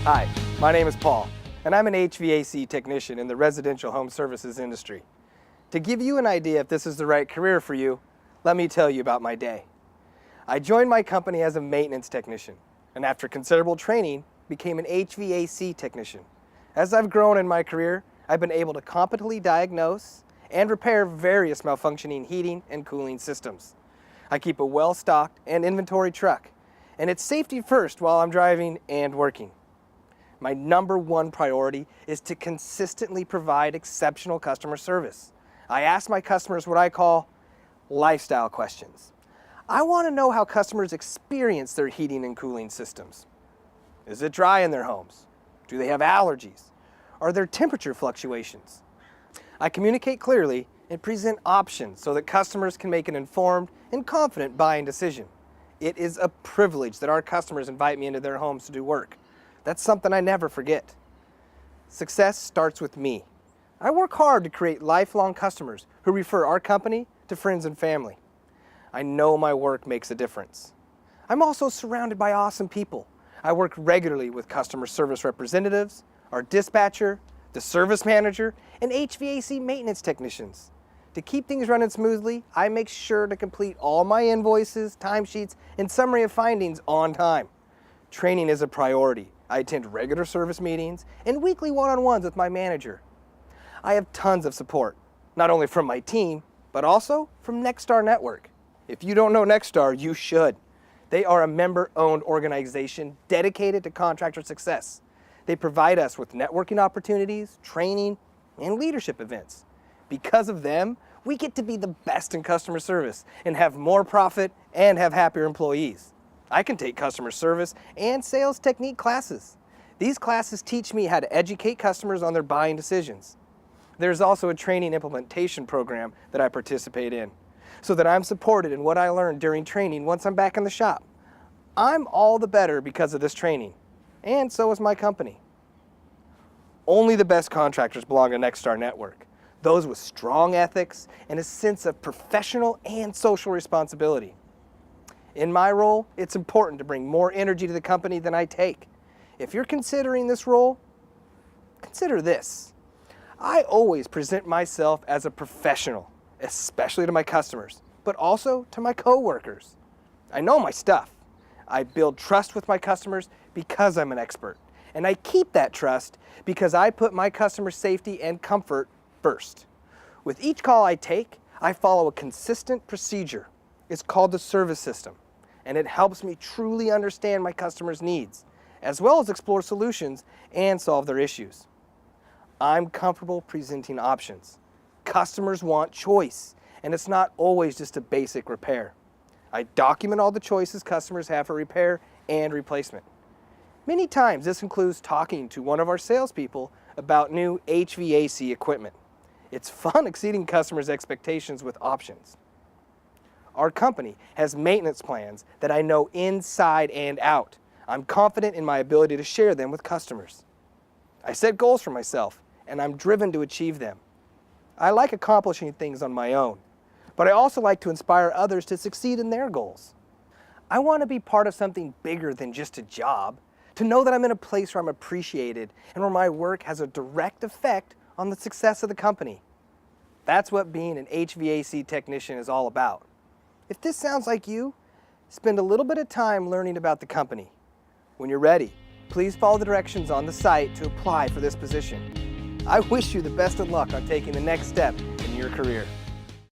Hi, my name is Paul, and I'm an HVAC technician in the residential home services industry. To give you an idea if this is the right career for you, let me tell you about my day. I joined my company as a maintenance technician, and after considerable training, became an HVAC technician. As I've grown in my career, I've been able to competently diagnose and repair various malfunctioning heating and cooling systems. I keep a well-stocked and inventory truck, and it's safety first while I'm driving and working. My number one priority is to consistently provide exceptional customer service. I ask my customers what I call lifestyle questions. I want to know how customers experience their heating and cooling systems. Is it dry in their homes? Do they have allergies? Are there temperature fluctuations? I communicate clearly and present options so that customers can make an informed and confident buying decision. It is a privilege that our customers invite me into their homes to do work. That's something I never forget. Success starts with me. I work hard to create lifelong customers who refer our company to friends and family. I know my work makes a difference. I'm also surrounded by awesome people. I work regularly with customer service representatives, our dispatcher, the service manager, and HVAC maintenance technicians. To keep things running smoothly, I make sure to complete all my invoices, timesheets, and summary of findings on time. Training is a priority. I attend regular service meetings and weekly one-on-ones with my manager. I have tons of support, not only from my team, but also from Nexstar Network. If you don't know Nexstar, you should. They are a member-owned organization dedicated to contractor success. They provide us with networking opportunities, training, and leadership events. Because of them, we get to be the best in customer service and have more profit and have happier employees. I can take customer service and sales technique classes. These classes teach me how to educate customers on their buying decisions. There's also a training implementation program that I participate in, so that I'm supported in what I learned during training once I'm back in the shop. I'm all the better because of this training, and so is my company. Only the best contractors belong to Nexstar Network, those with strong ethics and a sense of professional and social responsibility. In my role, it's important to bring more energy to the company than I take. If you're considering this role, consider this. I always present myself as a professional, especially to my customers, but also to my coworkers. I know my stuff. I build trust with my customers because I'm an expert, and I keep that trust because I put my customer safety and comfort first. With each call I take, I follow a consistent procedure. It's called the service system, and it helps me truly understand my customers' needs, as well as explore solutions and solve their issues. I'm comfortable presenting options. Customers want choice, and it's not always just a basic repair. I document all the choices customers have for repair and replacement. Many times this includes talking to one of our salespeople about new HVAC equipment. It's fun exceeding customers' expectations with options. Our company has maintenance plans that I know inside and out. I'm confident in my ability to share them with customers. I set goals for myself, and I'm driven to achieve them. I like accomplishing things on my own, but I also like to inspire others to succeed in their goals. I want to be part of something bigger than just a job, to know that I'm in a place where I'm appreciated and where my work has a direct effect on the success of the company. That's what being an HVAC technician is all about. If this sounds like you, spend a little bit of time learning about the company. When you're ready, please follow the directions on the site to apply for this position. I wish you the best of luck on taking the next step in your career.